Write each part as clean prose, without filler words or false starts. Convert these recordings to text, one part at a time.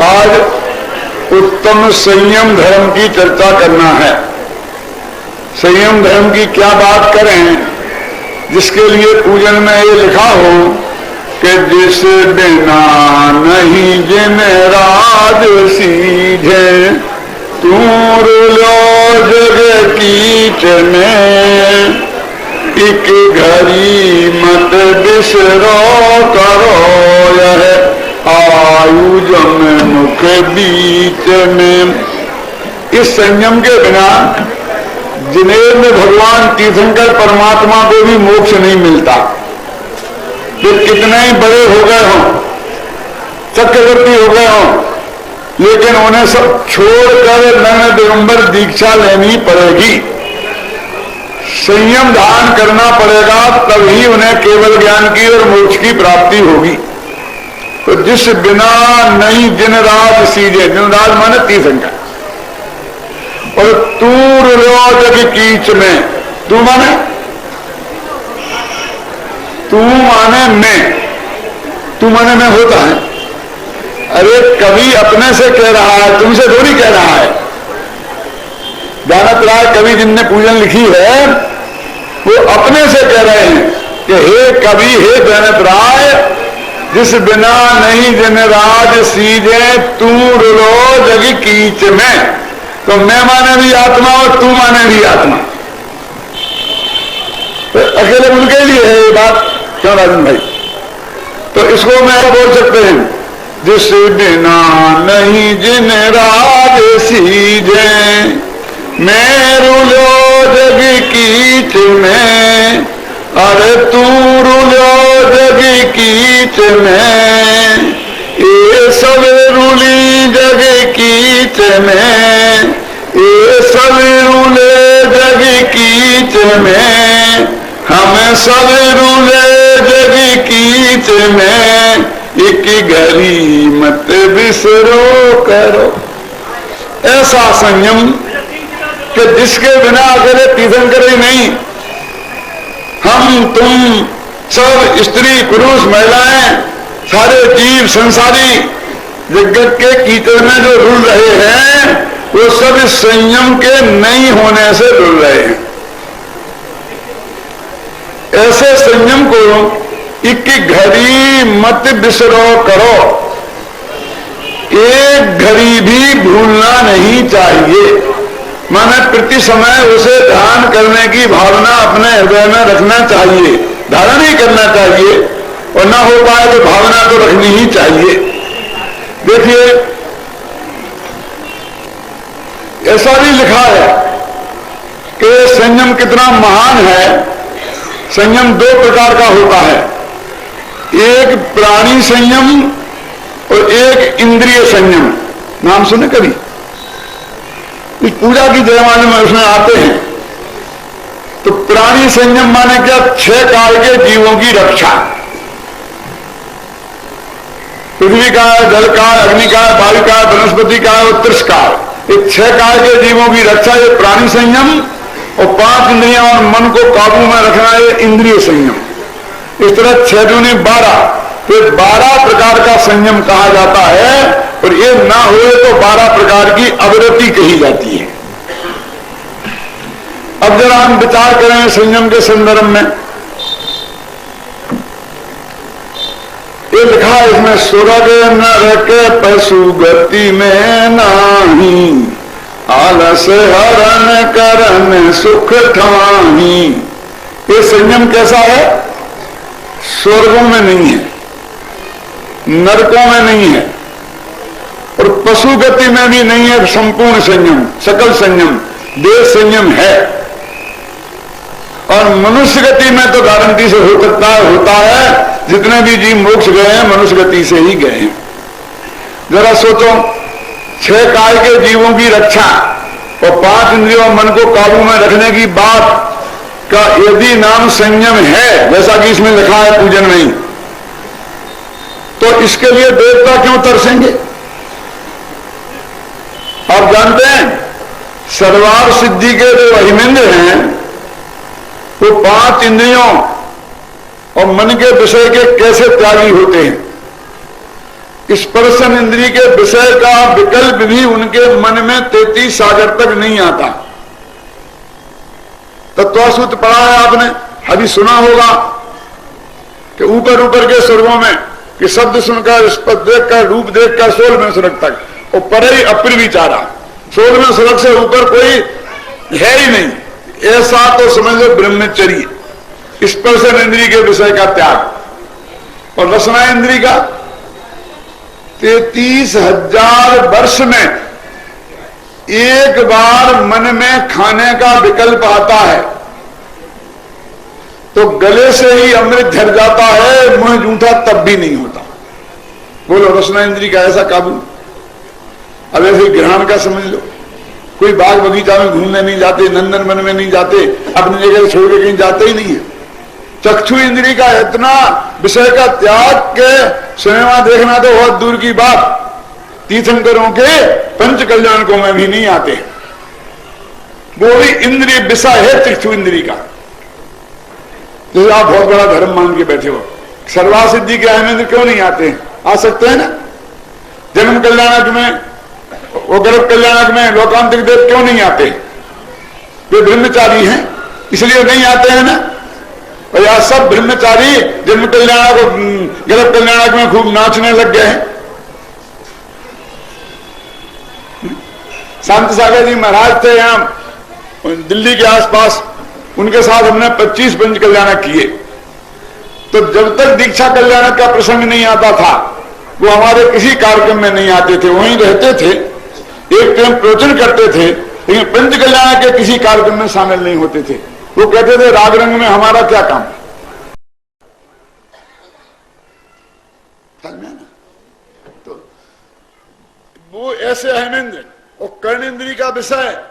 आज उत्तम संयम धर्म की चर्चा करना है। संयम धर्म की क्या बात करें जिसके लिए पूजन में ये लिखा हो कि जिस बिना नहीं जिन राज सीधे तूर लो जग कीच में एक घड़ी मत बिसरो करो यह आयुज में मुख बीच में। इस संयम के बिना जिनेर में भगवान तीर्थंकर परमात्मा को भी मोक्ष नहीं मिलता। फिर कितने ही बड़े हो गए हों, चक्रवर्ती हो गए हों, लेकिन उन्हें सब छोड़कर नग्न दिगंबर दीक्षा लेनी पड़ेगी, संयम धारण करना पड़ेगा, तभी उन्हें केवल ज्ञान की और मोक्ष की प्राप्ति होगी। तो जिस बिना नहीं जिन राज सीधे, जिन राज माने तीर्थंकर, और तूर लो जग कीच में, तू माने मैं होता है। अरे कवि अपने से कह रहा है, तुमसे थोड़ी कह रहा है। जानत राय कवि जिनने पूजन लिखी है वो अपने से कह रहे हैं कि हे कवि, हे जानत राय, जिस बिना नहीं जिन राज सीधे तूर लो जग कीच में। तो मैं माने भी आत्मा और तू माने भी आत्मा, तो अकेले उनके लिए है ये बात, क्यों राजन भाई? तो इसको मैं बोल सकते हैं, जिस बिना नहीं जिन राज सीधे मैं रुलो जग कीच में, अरे तू रुलो जग कीच में, ये सब रुली जग कीच में, ये सब रुले जग कीच में, हम सब रुले जग कीच में, एक घड़ी मत बिसरो करो। ऐसा संयम कि जिसके बिना अकेले तीर्थंकर ही नहीं, हम तुम सब स्त्री पुरुष महिलाएं सारे जीव संसारी जगत के कीचड़ में जो रुल रहे हैं वो सब इस संयम के नहीं होने से रुल रहे हैं। ऐसे संयम को एक घड़ी मत बिसरो करो, एक घड़ी भी भूलना नहीं चाहिए। माने प्रति समय उसे ध्यान करने की भावना अपने हृदय में रखना चाहिए, धारण ही करना चाहिए, और ना हो पाए तो भावना तो रखनी ही चाहिए। देखिए ऐसा भी लिखा है कि संयम कितना महान है। संयम दो प्रकार का होता है, एक प्राणी संयम और एक इंद्रिय संयम। नाम सुने कभी? इस पूजा की जयमाला में उसमें आते हैं। तो प्राणी संयम माने क्या? 6 काल के जीवों की रक्षा, पृथ्वी का, जल का, अग्नि का, वायु का, वनस्पति का और त्रिश का, ये 6 काल के जीवों की रक्षा, ये प्राणी संयम, और 5 इंद्रियां और मन को काबू में रखना, ये इंद्रिय संयम। इस तरह 6 दूनी 12, फिर 12 प्रकार का संयम कहा जाता है, और ये ना हुए तो 12 प्रकार की अवरति कही जाती है। अब जरा हम विचार करें संयम के संदर्भ में। ये लिखा है इसमें, स्वर्ग नर के पशु गति में नाही, आलस हरण करन सुख ठाही। ये संयम कैसा है? स्वर्गों में नहीं है, नरकों में नहीं है, और पशु गति में भी नहीं है। संपूर्ण संयम, सकल संयम, देह संयम है। और मनुष्य गति में तो गारंटी से हो सकता है, होता है। जितने भी जीव मोक्ष गए हैं मनुष्य गति से ही गए हैं। जरा सोचो, 6 काल के जीवों की रक्षा और 5 इंद्रियों मन को काबू में रखने की बात का यदि नाम संयम है, जैसा कि इसमें लिखा है पूजन में ही, तो इसके लिए देवता क्यों तरसेंगे? आप जानते हैं सर्वार सिद्धि के जो अहिमेंद्र हैं वो 5 इंद्रियों और मन के विषय के कैसे त्यागी होते हैं। स्पर्शन इंद्रिय के विषय का विकल्प भी उनके मन में 33 सागर तक नहीं आता। तत्वसूत्र पढ़ा है आपने, अभी सुना होगा कि ऊपर ऊपर के स्वर्गों में कि शब्द सुनकर, स्पर्श देखकर, रूप देखकर 16वें स्वर्ग तक, और परे ही अप्र विचारा, 16वें स्वर्ग से ऊपर कोई है ही नहीं। ऐसा तो समझ लो ब्रह्मचर्य, स्पर्शन इंद्रिय के विषय का त्याग। और रसना इंद्रिय का 33,000 वर्ष में एक बार मन में खाने का विकल्प आता है तो गले से ही अमृत झर जाता है, मुंह जूठा तब भी नहीं होता। बोलो, रसना इंद्रिय का ऐसा काबू। अब ऐसे ग्रहण का समझ लो, कोई बाग बगीचा में घूमने नहीं जाते, नंदन वन में नहीं जाते, अपनी जगह छोड़ के कहीं जाते ही नहीं है। चक्षु इंद्रिय का इतना विषय का त्याग के सिनेमा देखना तो बहुत दूर की बात, तीर्थंकरों के पंच कल्याणकों में भी नहीं आते। वो भी इंद्रिय विषय है चक्षु इंद्रिय का। जैसे आप बहुत बड़ा धर्म मान के बैठे हो, सर्वासिद्धि के आनंद क्यों नहीं आते? आ सकते हैं ना। जन्म कल्याणक में, वो गर्भ कल्याणक में लोकांतिक देव क्यों नहीं आते? वे ब्रह्मचारी हैं इसलिए नहीं आते हैं ना। और यह सब ब्रह्मचारी जन्म कल्याणक और गर्भ कल्याणक में खूब नाचने लग गए हैं। शांति सागर जी महाराज थे यहां दिल्ली के आसपास, उनके साथ हमने 25 पंच कल्याणक किए। तो जब तक दीक्षा कल्याणक का प्रसंग नहीं आता था वो हमारे किसी कार्यक्रम में नहीं आते थे, वहीं रहते थे, एक टाइम प्रवचन करते थे, लेकिन पंच कल्याणक के किसी कार्यक्रम में शामिल नहीं होते थे। वो कहते थे राग रंग में हमारा क्या काम। तो वो ऐसे अहमेंद्र और कर्णेंद्री का विषय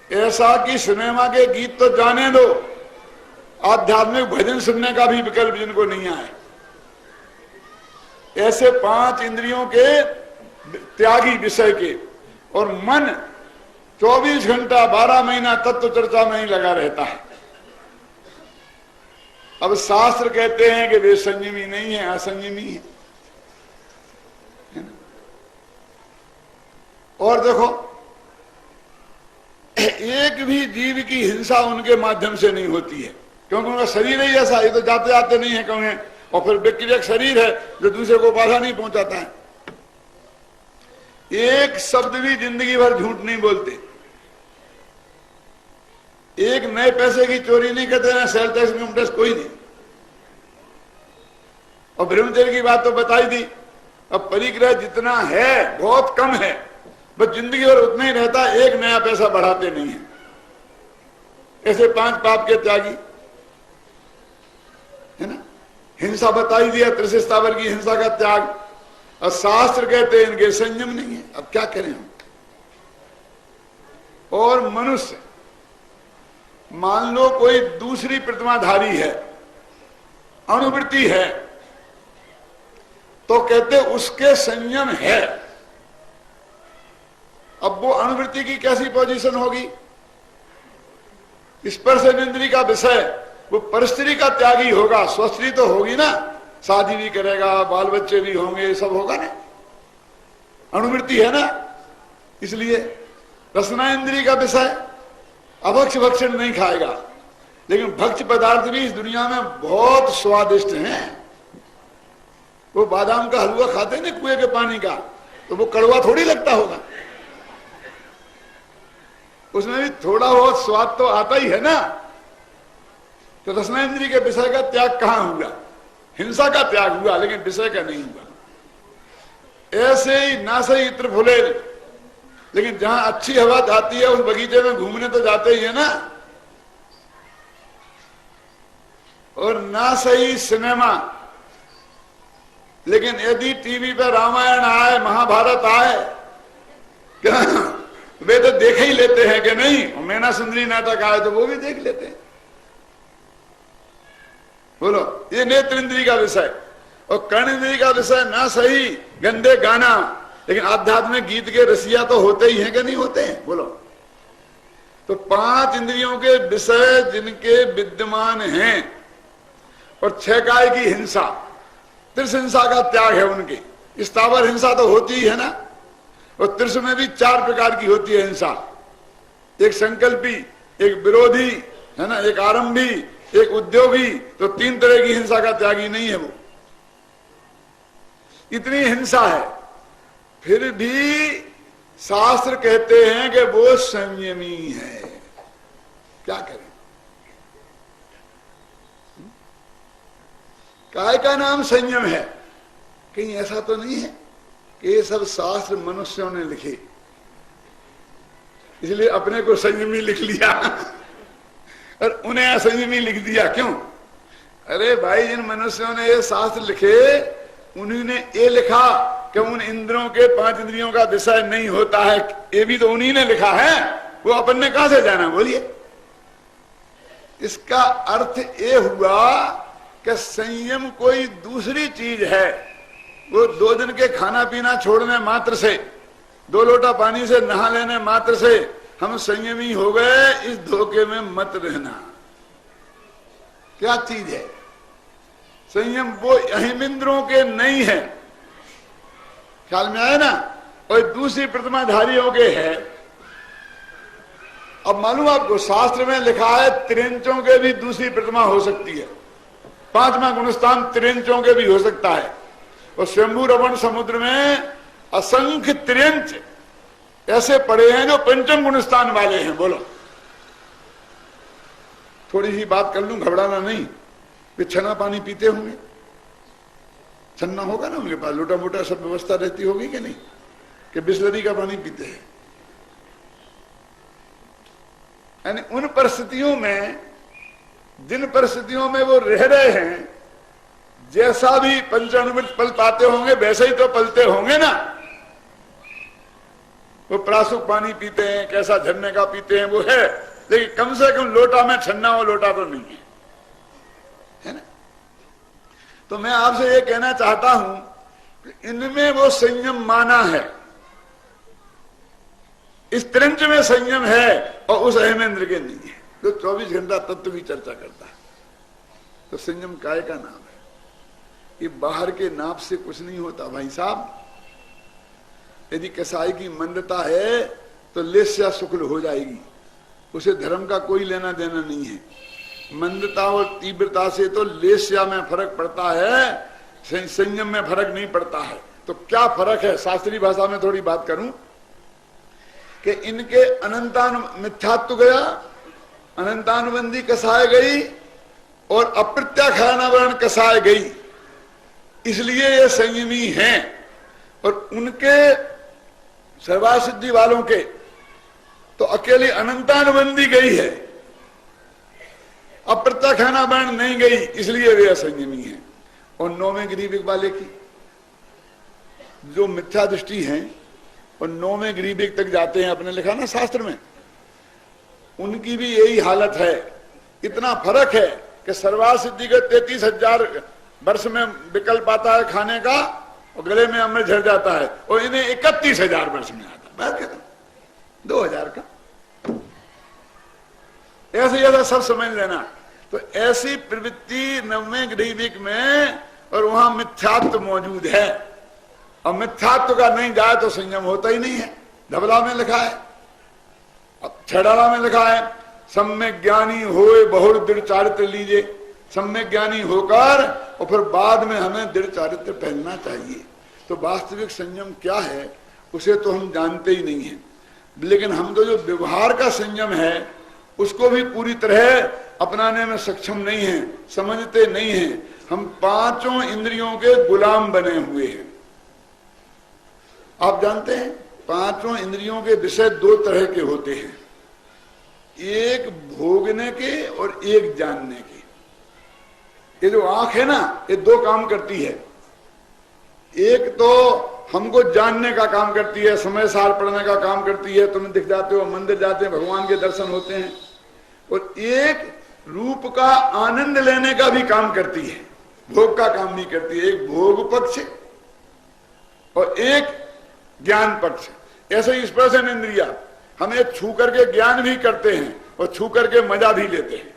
ऐसा कि सिनेमा के गीत तो जाने दो, आध्यात्मिक भजन सुनने का भी विकल्प जिनको नहीं आए। ऐसे 5 इंद्रियों के त्यागी विषय के, और मन 24 घंटा 12 महीना तत्व चर्चा में ही लगा रहता है। अब शास्त्र कहते हैं कि वे संयमी नहीं है, असंयमी है। और देखो, एक भी जीव की हिंसा उनके माध्यम से नहीं होती है, क्योंकि उनका शरीर ही ऐसा, ये तो जाते आते नहीं है कहीं, और फिर व्यक्तिगत शरीर है जो दूसरे को बाधा नहीं पहुंचाता है। एक शब्द भी जिंदगी भर झूठ नहीं बोलते, एक नए पैसे की चोरी नहीं करते, ना सेल टैक्स इनकम टैक्स कोई नहीं। और ब्रह्मचर्य की बात तो बताई दी। अब परिग्रह जितना है बहुत कम है, बस जिंदगी भर उतना ही रहता है, एक नया पैसा बढ़ाते नहीं है। ऐसे 5 पाप के त्यागी है ना। हिंसा बताई दिया, त्रिशिष्टावर की हिंसा का त्याग, और शास्त्र कहते हैं इनके संयम नहीं है। अब क्या करें हम। और मनुष्य मान लो कोई दूसरी प्रतिमाधारी है, अनुवृत्ति है, तो कहते उसके संयम है। अब वो अनुवृत्ति की कैसी पोजीशन होगी? स्पर्श इंद्रिय का विषय, वो परस्त्री का त्यागी होगा, स्वस्त्री तो होगी ना, शादी भी करेगा, बाल बच्चे भी होंगे, सब होगा ना, अनुवृत्ति है ना। इसलिए रसना इंद्रिय का विषय, अभक्ष भक्षण नहीं खाएगा, लेकिन भक्ष पदार्थ भी इस दुनिया में बहुत स्वादिष्ट हैं। वो बादाम का हलवा खाते हैं ना कुएं के पानी का, तो वो कड़वा थोड़ी लगता होगा, उसमें भी थोड़ा बहुत स्वाद तो आता ही है ना। तो रसना इंद्रिय के विषय का त्याग कहां हुआ? हिंसा का त्याग हुआ, लेकिन विषय का नहीं हुआ। ऐसे ही ना सही इत्र फुले, लेकिन जहां अच्छी हवा जाती है उस बगीचे में घूमने तो जाते ही है ना। और ना सही सिनेमा, लेकिन यदि टीवी पर रामायण आए, महाभारत आए, क्या वे तो देख ही लेते हैं कि नहीं। मैना सुंदरी नाटक आए तो वो भी देख लेते हैं। बोलो, ये नेत्र इंद्रिय का विषय। और कर्ण इंद्रिय का विषय ना सही गंदे गाना, लेकिन आध्यात्मिक गीत के रसिया तो होते ही हैं कि नहीं होते हैं? बोलो। तो 5 इंद्रियों के विषय जिनके विद्यमान हैं, और 6 काय की हिंसा, त्रिहिंसा का त्याग है उनके, स्थावर हिंसा तो होती ही है ना। और त्रिश में भी 4 प्रकार की होती है हिंसा, एक संकल्पी, एक विरोधी, है ना, एक आरंभी, एक उद्योगी। तो 3 तरह की हिंसा का त्यागी नहीं है वो। इतनी हिंसा है, फिर भी शास्त्र कहते हैं कि वो संयमी है। क्या करें? काय का नाम संयम है? कहीं ऐसा तो नहीं है कि ये सब शास्त्र मनुष्यों ने लिखे, इसलिए अपने को संयमी लिख लिया और उन्हें असंयमी लिख दिया? क्यों? अरे भाई, जिन मनुष्यों ने ये शास्त्र लिखे उन्हीं ने ये लिखा कि उन इंद्रियों के 5 इंद्रियों का विषय नहीं होता है, ये भी तो उन्हीं ने लिखा है। वो अपन ने कहां से जाना? बोलिए। इसका अर्थ ये हुआ कि संयम कोई दूसरी चीज है। वो 2 दिन के खाना पीना छोड़ने मात्र से, 2 लोटा पानी से नहा लेने मात्र से हम संयमी हो गए, इस धोखे में मत रहना। क्या चीज है संयम? वो अहिमिंद्रों के नहीं है, ख्याल में आया ना? और दूसरी प्रतिमाधारियों के है। अब मालूम आपको, शास्त्र में लिखा है त्रिंचों के भी दूसरी प्रतिमा हो सकती है। 5वां गुणस्थान त्रिंचों के भी हो सकता है। और स्वयंभू रमण समुद्र में असंख्य त्रिंच ऐसे पड़े हैं जो 5म गुणस्थान वाले हैं। बोलो, थोड़ी सी बात कर लूं, घबराना नहीं। वे छन्ना पानी पीते होंगे, छन्ना होगा ना उनके पास, लोटा मोटा सब व्यवस्था रहती होगी कि नहीं, कि बिस्लरी का पानी पीते हैं। यानी उन परिस्थितियों में, जिन परिस्थितियों में वो रह रहे हैं, जैसा भी पंचानुमित पल पाते होंगे वैसे ही तो पलते होंगे ना। वो प्रासुक पानी पीते हैं, कैसा झरने का पीते हैं वो है, लेकिन कम से कम लोटा में छन्ना वो लोटा तो नहीं है ना। तो मैं आपसे ये कहना चाहता हूं कि इनमें वो संयम माना है, इस त्रिंच में संयम है, और उस अहेमेंद्र के नहीं है जो 24 घंटा तत्व की चर्चा करता है। तो संयम काय का नाम है। ये बाहर के नाप से कुछ नहीं होता भाई साहब। यदि कसाई की मंदता है तो लेस्या शुक्ल हो जाएगी, उसे धर्म का कोई लेना देना नहीं है। मंदता और तीव्रता से तो लेस्या में फर्क पड़ता है, संयम में फर्क नहीं पड़ता है। तो क्या फर्क है? शास्त्रीय भाषा में थोड़ी बात करूं कि इनके अनंतानु मिथ्यात्व गया, अनंतानुबंधी कसाय गई और अप्रत्याख्यानावरण कसाय गई, इसलिए ये संयमी हैं। और उनके सर्वासिद्धि वालों के तो अकेली अनंतानुबंधी गई है, अप्रत्याख्यानावरण नहीं गई, इसलिए वे असंयमी हैं। और 9वें ग्रीविक वाले की जो मिथ्या दृष्टि है और 9वें ग्रीविक तक जाते हैं, अपने लिखा ना शास्त्र में, उनकी भी यही हालत है। इतना फर्क है कि सर्वासिद्धि का 33,000 वर्ष में विकल्प आता है खाने का और गले में अमृत झड़ जाता है, और इन्हें 31,000 वर्ष में आता है। बात कहता 2000 का ऐसे ऐसा सब समझ लेना। तो ऐसी प्रवृत्ति 9वें ग्रीविक में, और वहां मिथ्यात्व मौजूद है, और मिथ्यात्व का नहीं जाए तो संयम होता ही नहीं है। धबला में लिखा है, अब छड़ाला में लिखा है, सम्यक ज्ञानी होए बहुर दृढ़ चारित्र लीजिए। सम्यक ज्ञानी होकर और फिर बाद में हमें दृढ़ चारित्र पहनना चाहिए। तो वास्तविक संयम क्या है उसे तो हम जानते ही नहीं है, लेकिन हम तो जो व्यवहार का संयम है उसको भी पूरी तरह अपनाने में सक्षम नहीं है, समझते नहीं है। हम 5 इंद्रियों के गुलाम बने हुए हैं। आप जानते हैं 5 इंद्रियों के विषय 2 तरह के होते हैं, एक भोगने के और एक जानने के। ये जो आंख है ना, ये 2 काम करती है। एक तो हमको जानने का काम करती है, समय सार पढ़ने का काम करती है, तुम दिख जाते हो, मंदिर जाते हैं, भगवान के दर्शन होते हैं। और एक रूप का आनंद लेने का भी काम करती है, भोग का काम नहीं करती है। एक भोग पक्ष और एक ज्ञान पक्ष। ऐसे ही स्पर्शन इंद्रिया, हम एक छू करके ज्ञान भी करते हैं और छू करके मजा भी लेते हैं।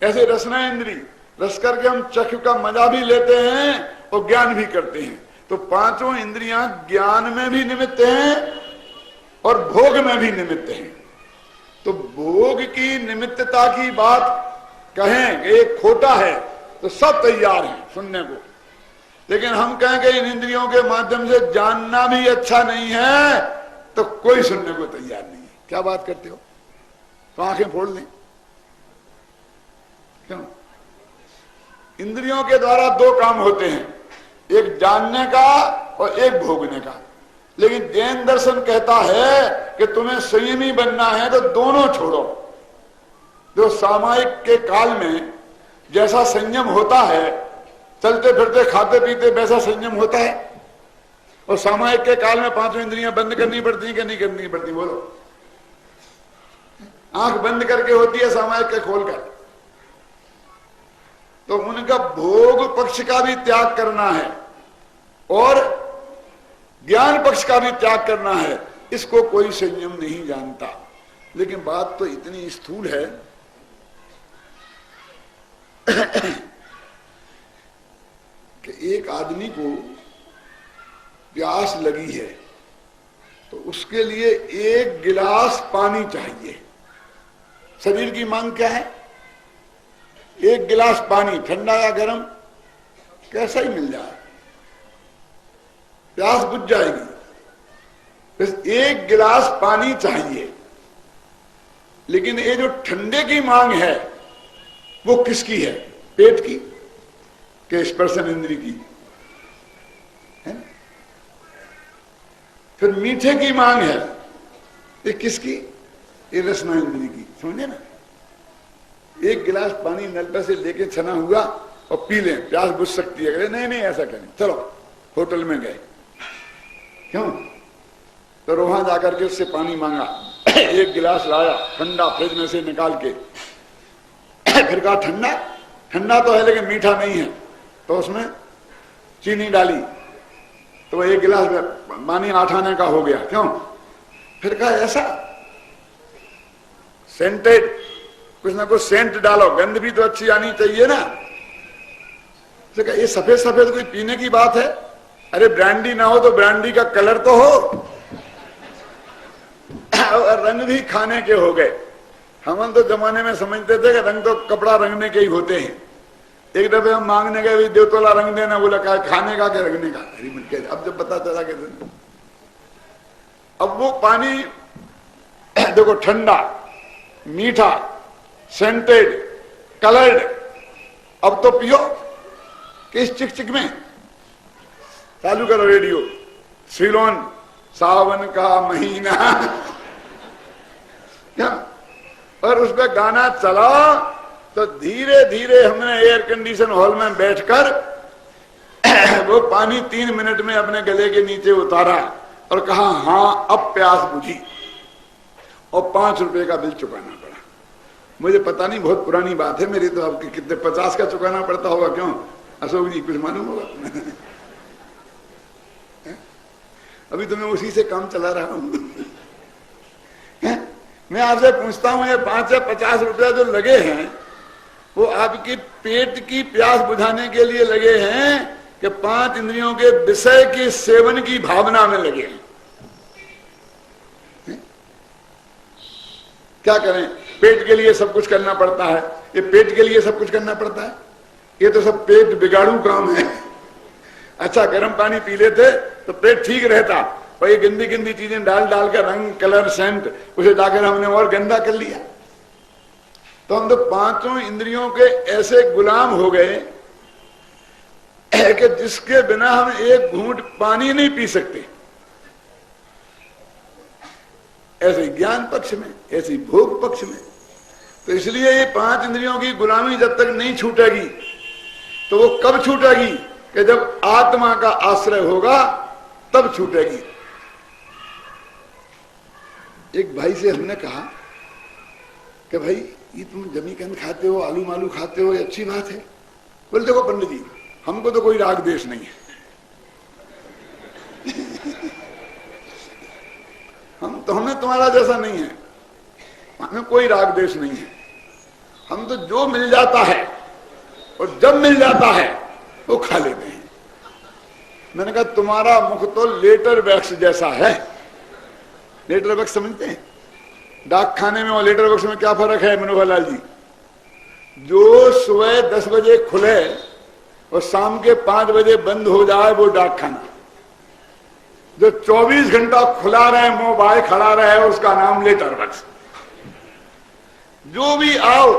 ऐसे रसना इंद्री, रस करके हम चख का मजा भी लेते हैं और ज्ञान भी करते हैं। तो पांचों इंद्रियां ज्ञान में भी निमित्त हैं और भोग में भी निमित्त हैं। तो भोग की निमित्तता की बात कहें कि एक खोटा है तो सब तैयार हैं सुनने को, लेकिन हम कहें कि इन इंद्रियों के माध्यम से जानना भी अच्छा नहीं है तो कोई सुनने को तैयार नहीं है। क्या बात करते हो? तो आंखें फोड़ लें। क्यों? इंद्रियों के द्वारा दो काम होते हैं, एक जानने का और एक भोगने का। लेकिन जैन दर्शन कहता है कि तुम्हें संयमी बनना है तो दोनों छोड़ो। जो सामायिक के काल में जैसा संयम होता है, चलते फिरते खाते पीते वैसा संयम होता है, और सामायिक के काल में पांचों इंद्रियां बंद करनी पड़ती हैं कि नहीं करनी पड़ती? बोलो। आंख बंद करके होती है, सामायिक के खोलकर। तो उनका भोग पक्ष का भी त्याग करना है और ज्ञान पक्ष का भी त्याग करना है। इसको कोई संयम नहीं जानता। लेकिन बात तो इतनी स्थूल है कि एक आदमी को प्यास लगी है तो उसके लिए एक गिलास पानी चाहिए। शरीर की मांग क्या है? एक गिलास पानी, ठंडा या गर्म कैसा ही मिल जाए, प्यास बुझ जाएगी। बस एक गिलास पानी चाहिए। लेकिन ये जो ठंडे की मांग है वो किसकी है? पेट की कि स्पर्शन इंद्री की है? फिर मीठे की मांग है, ये किसकी? ये रसना इंद्री की। समझे ना? एक गिलास पानी नल पे से लेके छना हुआ और पी लें, प्यास बुझ सकती है। नहीं नहीं ऐसा करें, चलो होटल में गए। क्यों? तो वहां जाकर के उससे पानी मांगा, एक गिलास लाया ठंडा फ्रिज में से निकाल के। फिर कहा ठंडा, ठंडा तो है लेकिन मीठा नहीं है, तो उसमें चीनी डाली तो एक गिलास पानी 8 आने का हो गया। क्यों? फिर कहा ऐसा सेंटेड, कुछ ना कुछ सेंट डालो, गंध भी तो अच्छी आनी चाहिए ना। तो कहा ये सफेद सफेद कोई पीने की बात है? अरे ब्रांडी ना हो तो ब्रांडी का कलर तो हो, और रंग भी खाने के हो गए। हम तो जमाने में समझते थे कि रंग तो कपड़ा रंगने के ही होते हैं। एक दफे हम मांगने गए, देवतोला रंग देना, बोला कहा खाने का क्या रंगने का? अरे मिट गए। अब जब पता चला कि अब वो पानी देखो ठंडा, मीठा, सेंटेड, कलर्ड, अब तो पियो। किस चिक चिक में? चालू करो रेडियो, सिलोन सावन का महीना क्या, और उस पर गाना चला तो धीरे धीरे हमने एयर कंडीशन हॉल में बैठकर वो पानी 3 मिनट में अपने गले के नीचे उतारा और कहा हाँ अब प्यास बुझी, और 5 रुपए का बिल चुकाना पड़ा। मुझे पता नहीं, बहुत पुरानी बात है मेरी, तो अब कितने 50 का चुकाना पड़ता होगा। क्यों अशोक जी, कुछ मालूम होगा? अभी तो मैं उसी से काम चला रहा हूं। मैं आपसे पूछता हूं, ये 5 या 50 रुपया जो लगे हैं वो आपकी पेट की प्यास बुझाने के लिए लगे हैं कि 5 इंद्रियों के विषय के सेवन की भावना में लगे हैं? क्या करें? पेट के लिए सब कुछ करना पड़ता है। ये पेट के लिए सब कुछ करना पड़ता है, ये तो सब पेट बिगाड़ू काम है। अच्छा गर्म पानी पी लेते तो पेट ठीक रहता, और ये गंदी गंदी चीजें डाल डाल कर रंग, कलर, सेंट, उसे डालकर हमने और गंदा कर लिया। तो हम तो 5 इंद्रियों के ऐसे गुलाम हो गए कि जिसके बिना हम एक घूंट पानी नहीं पी सकते। ऐसे ज्ञान पक्ष में, ऐसे भोग पक्ष में। तो इसलिए ये 5 इंद्रियों की गुलामी जब तक नहीं छूटेगी तो वो कब छूटेगी? कि जब आत्मा का आश्रय होगा तब छूटेगी। एक भाई से हमने कहा कि भाई ये तुम जमीकंद खाते हो, आलू मालू खाते हो, ये अच्छी बात है। बोले देखो पंडित जी, हमको तो कोई राग देश नहीं है। हमें तुम्हारा जैसा नहीं है, हमें कोई राग देश नहीं है। हम तो जो मिल जाता है और जब मिल जाता है वो खा लेते हैं। मैंने कहा तुम्हारा मुख तो लेटर बॉक्स जैसा है। लेटर बॉक्स समझते हैं? डाक खाने में और लेटर बॉक्स में क्या फर्क है मनोहर लाल जी? जो सुबह 10 बजे खुले और शाम के 5 बजे बंद हो जाए वो डाक खाना। जो 24 घंटा खुला रहे, मोबाइल खड़ा रहे, उसका नाम लेटर बॉक्स। जो भी आओ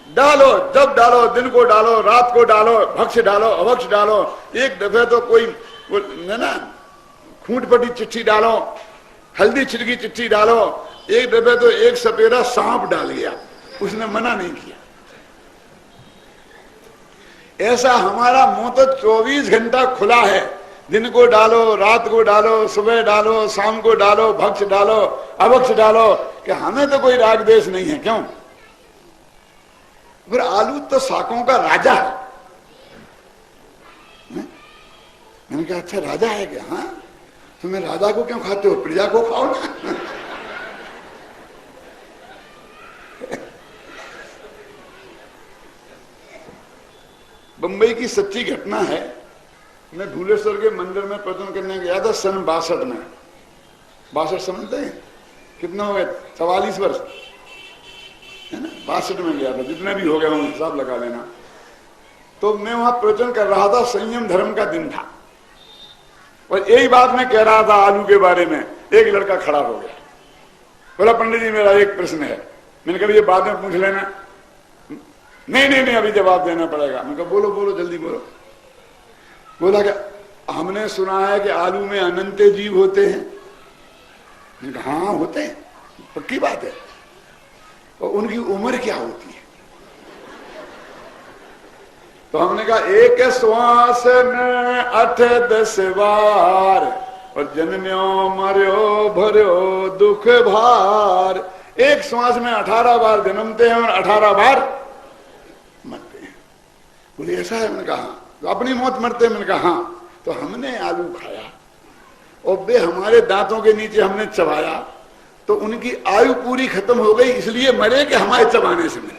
डालो, जब डालो, दिन को डालो, रात को डालो, भक्ष डालो, अभक्ष डालो। एक दफे तो कोई ना खूंट पटी चिट्ठी डालो, हल्दी छिड़की चिट्ठी डालो। एक दफे तो एक सपेरा सांप डाल गया, उसने मना नहीं किया। ऐसा हमारा मुंह तो 24 घंटा खुला है। दिन को डालो, रात को डालो, सुबह डालो, शाम को डालो, भक्ष डालो, अभक्ष डालो, कि हमें तो कोई राग द्वेष नहीं है। क्यों? फिर आलू तो शाकों का राजा है। मैंने कहा अच्छा राजा है क्या? हाँ, तुम्हें राजा को क्यों खाते हो, प्रजा को खाओ ना। बंबई की सच्ची घटना है। मैं भूलेश्वर के मंदिर में प्रवचन करने गया था सन 62 में। 62 समझते हैं कितना हो गए? 44 वर्ष है ना। 62 में गया था, जितने भी हो गए हम हिसाब लगा लेना। तो मैं वहां प्रवचन कर रहा था, संयम धर्म का दिन था, और यही बात मैं कह रहा था आलू के बारे में। एक लड़का खड़ा हो गया, बोला पंडित जी मेरा एक प्रश्न है। मैंने कहा ये बाद में पूछ लेना। नहीं नहीं नहीं, अभी जवाब देना पड़ेगा। मैंने कहा बोलो बोलो, जल्दी बोलो। बोला कि हमने सुना है कि आलू में अनंत जीव होते हैं। मैंने कहा हाँ होते हैं, पक्की बात है। और उनकी उम्र क्या होती है? तो हमने कहा एक श्वास में 8-10 बार, और जन्म्यो मर्यो भर्यो दुख भार। एक श्वास में 18 बार जन्मते हैं और 18 बार मरते हैं। बोले ऐसा है? मैंने कहा हाँ। तो अपनी मौत मरते हैं? मैंने कहा हाँ। तो हमने आलू खाया और वे हमारे दांतों के नीचे हमने चबाया, तो उनकी आयु पूरी खत्म हो गई, इसलिए मरे कि हमारे चबाने से मरे।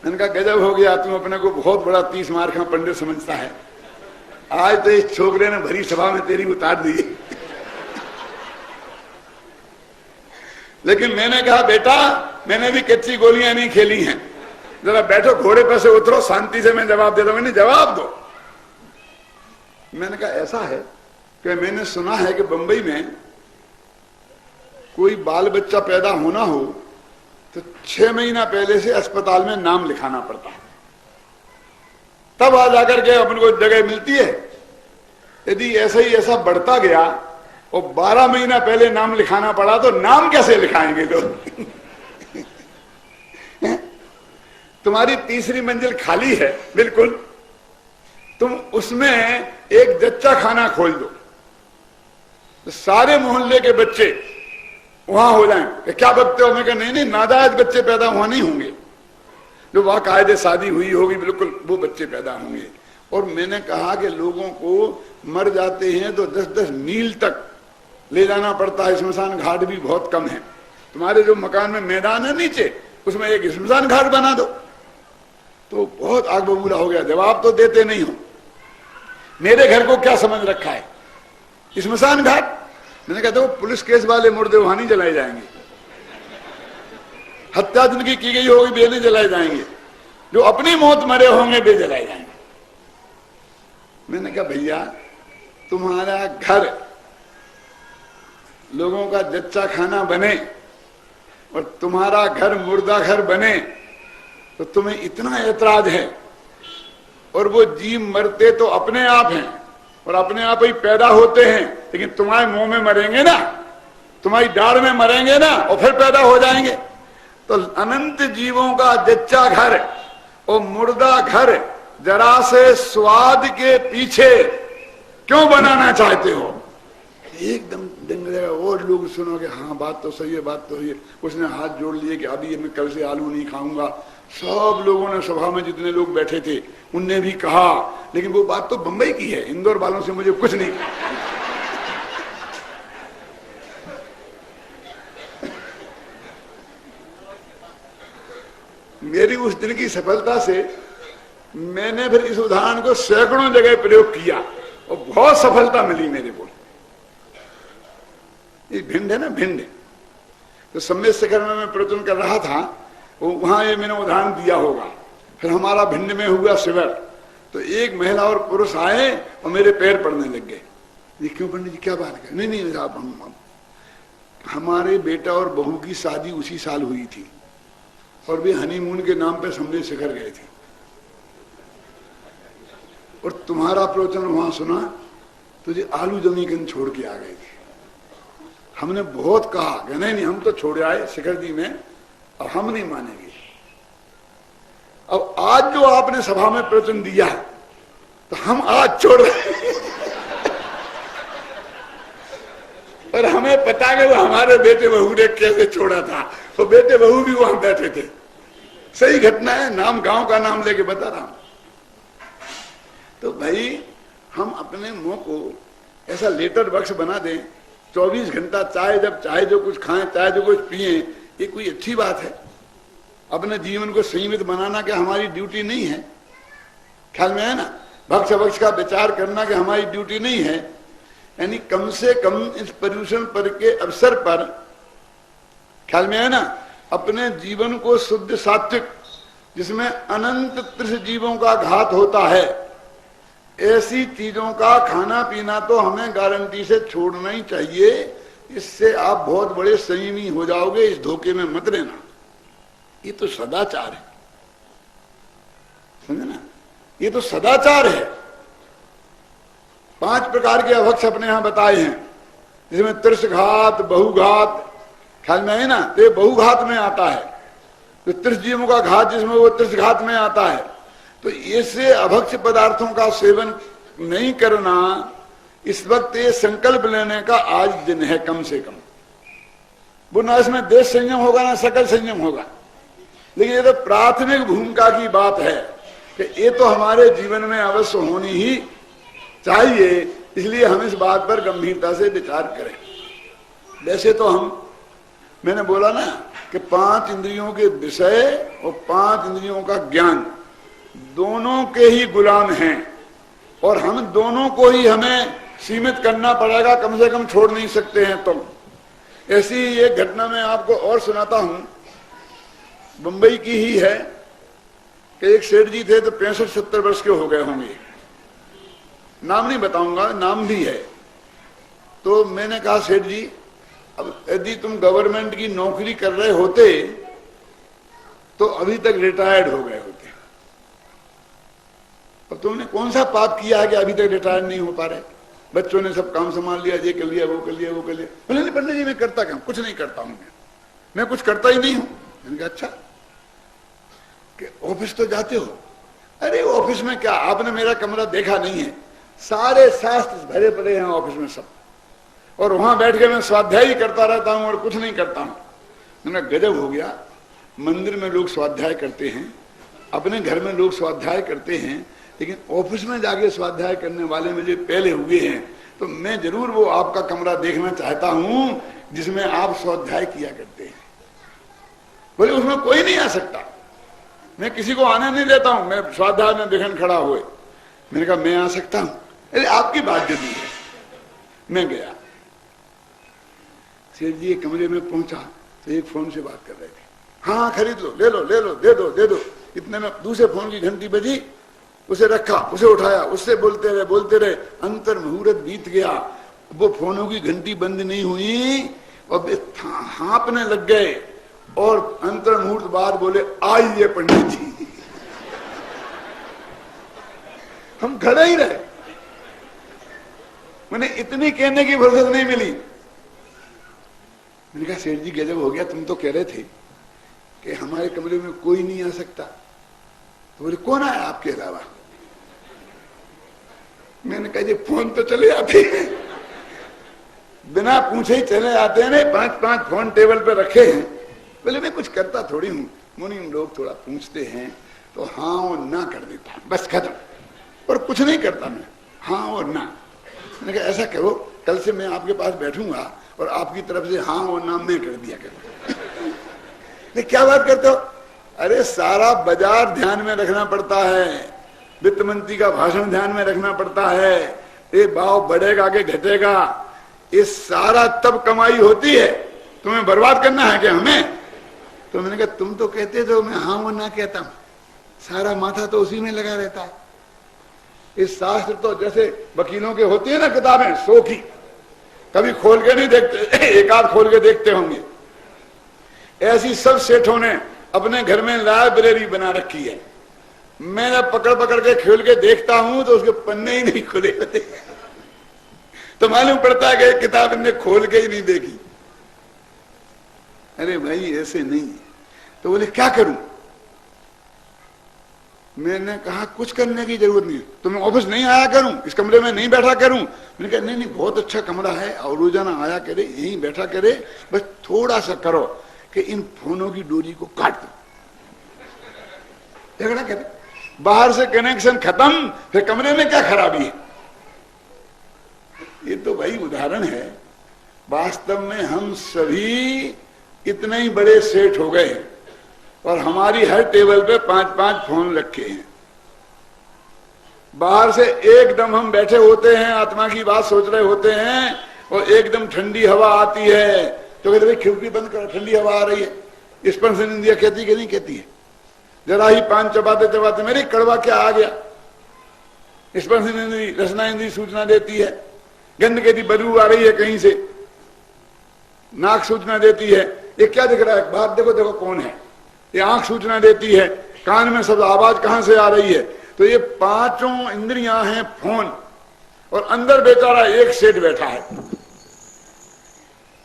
मैंने कहा गजब हो गया, तुम अपने को बहुत बड़ा 30 मार का पंडित समझता है। आज तो इस छोकरे ने भरी सभा में तेरी उतार दी। लेकिन मैंने कहा बेटा मैंने भी कच्ची गोलियां नहीं खेली हैं, जरा बैठो घोड़े पर से उतरो, शांति से मैं जवाब देता हूं। मैंने जवाब दो। मैंने कहा ऐसा है कि मैंने सुना है कि बंबई में कोई बाल बच्चा पैदा होना हो तो 6 महीना पहले से अस्पताल में नाम लिखाना पड़ता है, तब आ जाकर के अपन को जगह मिलती है। यदि ऐसा ही ऐसा बढ़ता गया और 12 महीना पहले नाम लिखाना पड़ा तो नाम कैसे लिखाएंगे लोग? तुम्हारी तीसरी मंजिल खाली है बिल्कुल, तुम उसमें एक जच्चा खाना खोल दो तो सारे मोहल्ले के बच्चे वहां हो जाएं। क्या बकते हो? मैं कहा नहीं नहीं, नाजायज बच्चे पैदा वहां नहीं होंगे, जो वहां कायदे शादी हुई होगी बिल्कुल वो बच्चे पैदा होंगे। और मैंने कहा कि लोगों को मर जाते हैं तो 10-10 मील तक ले जाना पड़ता है, स्मशान घाट भी बहुत कम है। तुम्हारे जो मकान में मैदान है नीचे, उसमें एक स्मशान घाट बना दो। तो बहुत आग बबूला हो गया, जवाब तो देते नहीं हो। मेरे घर को क्या समझ रखा है, स्मशान घाट? मैंने कहा देखो पुलिस केस वाले मुर्दे वहां नहीं जलाए जाएंगे, हत्या जिनकी की गई होगी वे नहीं जलाए जाएंगे, जो अपनी मौत मरे होंगे वे जलाए जाएंगे। मैंने कहा भैया तुम्हारा घर लोगों का जच्चा खाना बने और तुम्हारा घर मुर्दा घर बने तो तुम्हें इतना ऐतराज है, और वो जीव मरते तो अपने आप हैं और अपने आप ही पैदा होते हैं, लेकिन तुम्हारे मुंह में मरेंगे ना, तुम्हारी दाढ़ में मरेंगे ना और फिर पैदा हो जाएंगे। तो अनंत जीवों का जच्चा घर और मुर्दा घर जरा से स्वाद के पीछे क्यों बनाना चाहते हो? एकदम दंगलेगा। और लोग सुनोगे हाँ बात तो सही है, बात तो सही है। उसने हाथ जोड़ लिए कि अभी मैं कल से आलू नहीं खाऊंगा। सब लोगों ने, सभा में जितने लोग बैठे थे उनने भी कहा, लेकिन वो बात तो बंबई की है, इंदौर वालों से मुझे कुछ नहीं। मेरी उस दिन की सफलता से मैंने फिर इस उदाहरण को सैकड़ों जगह प्रयोग किया और बहुत सफलता मिली मेरे को। ये भिंड है ना, भिंड, तो सम्मेद शिखर में मैं प्रवचन कर रहा था, वहां ये मैंने उदाहरण दिया होगा। फिर हमारा भिंड में हुआ शिविर, तो एक महिला और पुरुष आए और मेरे पैर पड़ने लग गए। ये क्यों पंडित जी, क्या बात है? नहीं साहब, हम हमारे बेटा और बहू की शादी उसी साल हुई थी और वे हनीमून के नाम पे सम्मेद शिखर गए थे, और तुम्हारा प्रवचन वहां सुना तो जी आलू जमीकन छोड़ के आ गए थे। हमने बहुत कहा कि नहीं हम तो छोड़ आए शिखर जी में, अब हम नहीं मानेंगे। अब आज जो आपने सभा में प्रवचन दिया है तो हम आज छोड़ रहे और हमें पता है वो हमारे बेटे बहू ने कैसे छोड़ा था, तो बेटे बहू भी वहां बैठे थे। सही घटना है, नाम गांव का नाम लेके बता रहा हूं। तो भाई हम अपने मुंह को ऐसा लेटर बक्स बना दें, 24 घंटा चाहे जब चाहे जो कुछ खाएं, चाहे जो कुछ पिए, ये कोई अच्छी बात है? अपने जीवन को संयमित बनाना क्या हमारी ड्यूटी नहीं है? ख्याल में है ना? भक्ष भक्ष का विचार करना कि हमारी ड्यूटी नहीं है? यानी कम से कम इस पर्यूषण पर्व के अवसर पर, ख्याल में है ना, अपने जीवन को शुद्ध सात्विक, जिसमें अनंत त्रिश जीवों का घात होता है, ऐसी चीजों का खाना पीना तो हमें गारंटी से छोड़ना ही चाहिए। इससे आप बहुत बड़े संयमी हो जाओगे, इस धोखे में मत रहना। ये तो सदाचार है, समझे ना? ये तो सदाचार है। 5 प्रकार के अभक्ष अपने यहां बताए हैं, जिसमें त्रिशघात, बहुघात, ख्याल में है ना? तो ये बहुघात में आता है। तो त्रिश जीवों का घात जिसमें, वो त्रिशघात में आता है। तो ऐसे अभक्ष पदार्थों का सेवन नहीं करना, इस वक्त ये संकल्प लेने का आज दिन है कम से कम। वो ना इसमें देश संयम होगा ना सकल संयम होगा, लेकिन ये तो प्राथमिक भूमिका की बात है कि ये तो हमारे जीवन में अवश्य होनी ही चाहिए। इसलिए हम इस बात पर गंभीरता से विचार करें। वैसे तो मैंने बोला ना कि 5 इंद्रियों के विषय और 5 इंद्रियों का ज्ञान दोनों के ही गुलाम हैं, और हम दोनों को ही हमें सीमित करना पड़ेगा, कम से कम छोड़ नहीं सकते हैं। तो ऐसी एक घटना मैं आपको और सुनाता हूं, मुंबई की ही है कि एक सेठ जी थे, तो 65-70 वर्ष के हो गए होंगे, नाम नहीं बताऊंगा, नाम भी है। तो मैंने कहा सेठ जी, अब यदि तुम गवर्नमेंट की नौकरी कर रहे होते तो अभी तक रिटायर्ड हो गए होते, अब तुमने कौन सा पाप किया है कि अभी तक रिटायर्ड नहीं हो पा रहे? बच्चों ने सब काम संभाल लिया, ये कर लिया, वो कर लिया, वो कर लिया। बोले नहीं पंडित जी मैं करता क्या? कुछ नहीं करता हूं, मैं कुछ करता ही नहीं हूं। मैंने कहा अच्छा, कि ऑफिस तो जाते हो? अरे ऑफिस में क्या, आपने मेरा कमरा देखा नहीं है, सारे शास्त्र भरे पड़े हैं ऑफिस में सब, और वहां बैठ के मैं स्वाध्याय ही करता रहता हूं और कुछ नहीं करता हूं। मैंने गजब हो गया, मंदिर में लोग स्वाध्याय करते हैं, अपने घर में लोग स्वाध्याय करते हैं, लेकिन ऑफिस में जाके स्वाध्याय करने वाले मुझे पहले हुए हैं। तो मैं जरूर वो आपका कमरा देखना चाहता हूं जिसमें आप स्वाध्याय किया करते हैं। बोले उसमें कोई नहीं आ सकता, मैं किसी को आने नहीं देता हूं, मैं स्वाध्याय में बेखन खड़ा हुए। मैंने कहा मैं आ सकता हूं? अरे आपकी बात जरूरी है। मैं गया, सेठ जी कमरे में पहुंचा तो एक फोन से बात कर रहे थे। हाँ खरीद लो, ले लो, ले लो, दे दो, दे दो। इतने में दूसरे फोन की घंटी बजी, उसे रखा, उसे उठाया, उससे बोलते रहे, अंतर मुहूर्त बीत गया। वो फोनों की घंटी बंद नहीं हुई और हाँपने लग गए, और अंतर मुहूर्त बाद बोले आइए पंडित जी। हम खड़े ही रहे, मैंने इतनी कहने की फुर्सत नहीं मिली। मैंने कहा सेठ जी गजब हो गया, तुम तो कह रहे थे कि हमारे कमरे में कोई नहीं आ सकता। तो बोले कौन आया आपके अलावा? मैंने कहा जी फोन तो चले आते हैं, बिना पूछे ही चले आते हैं। नहीं 5-5 फोन टेबल पे रखे हैं। बोले मैं कुछ करता थोड़ी हूँ, मुनीम लोग थोड़ा पूछते हैं तो हाँ और ना कर देता, बस खत्म, और कुछ नहीं करता मैं, हाँ और ना। मैंने कहा ऐसा करो, कल से मैं आपके पास बैठूंगा और आपकी तरफ से हाँ और ना मैं कर दिया करूँ। क्या बात करते हो? अरे सारा बाजार ध्यान में रखना पड़ता है। वित्त मंत्री का भाषण ध्यान में रखना पड़ता है, ये भाव बढ़ेगा कि घटेगा, ये सारा तब कमाई होती है। तुम्हें बर्बाद करना है क्या हमें? तो मैंने कहा तुम तो कहते हो, मैं हाँ वो ना कहता हूं, सारा माथा तो उसी में लगा रहता है। इस शास्त्र तो जैसे वकीलों के होती है ना किताबें 100 की, कभी खोल के नहीं देखते, एक आध खोल के देखते होंगे, ऐसी सब सेठों ने अपने घर में लाइब्रेरी बना रखी है। मैं जब पकड़ पकड़ के खोल के देखता हूं तो उसके पन्ने ही नहीं खुले होते, तो मालूम पड़ता है कि किताब इनने खोल के ही नहीं देखी। अरे भाई ऐसे नहीं। तो बोले क्या करूं? मैंने कहा कुछ करने की जरूरत नहीं, तो मैं ऑफिस नहीं आया करूं, इस कमरे में नहीं बैठा करूं? मैंने कहा नहीं नहीं बहुत अच्छा कमरा है, और रोजाना आया करे, यहीं बैठा करे, बस थोड़ा सा करो कि इन फोनों की डोरी को काट दो। झगड़ा करे, बाहर से कनेक्शन खत्म, फिर कमरे में क्या खराबी है? ये तो भाई उदाहरण है। वास्तव में हम सभी इतने ही बड़े सेठ हो गए हैं और हमारी हर टेबल पे 5-5 फोन रखे हैं। बाहर से एकदम हम बैठे होते हैं, आत्मा की बात सोच रहे होते हैं, और एकदम ठंडी हवा आती है तो कहते भाई खिड़की बंद करो, ठंडी हवा आ रही है। स्पर्शन इंद्रिया कहती कि नहीं कहती है? जरा ही पान चबाते चबाते मेरी कड़वा क्या आ गया। स्पर्शन इंद्री, रसना इंद्री सूचना देती है, गंध कहती बदबू आ रही है कहीं से, नाक सूचना देती है ये क्या दिख रहा है, बाहर देखो देखो कौन है, ये आंख सूचना देती है, कान में सब आवाज कहां से आ रही है। तो ये 5 इंद्रियां हैं फोन, और अंदर बेचारा एक सेठ बैठा है,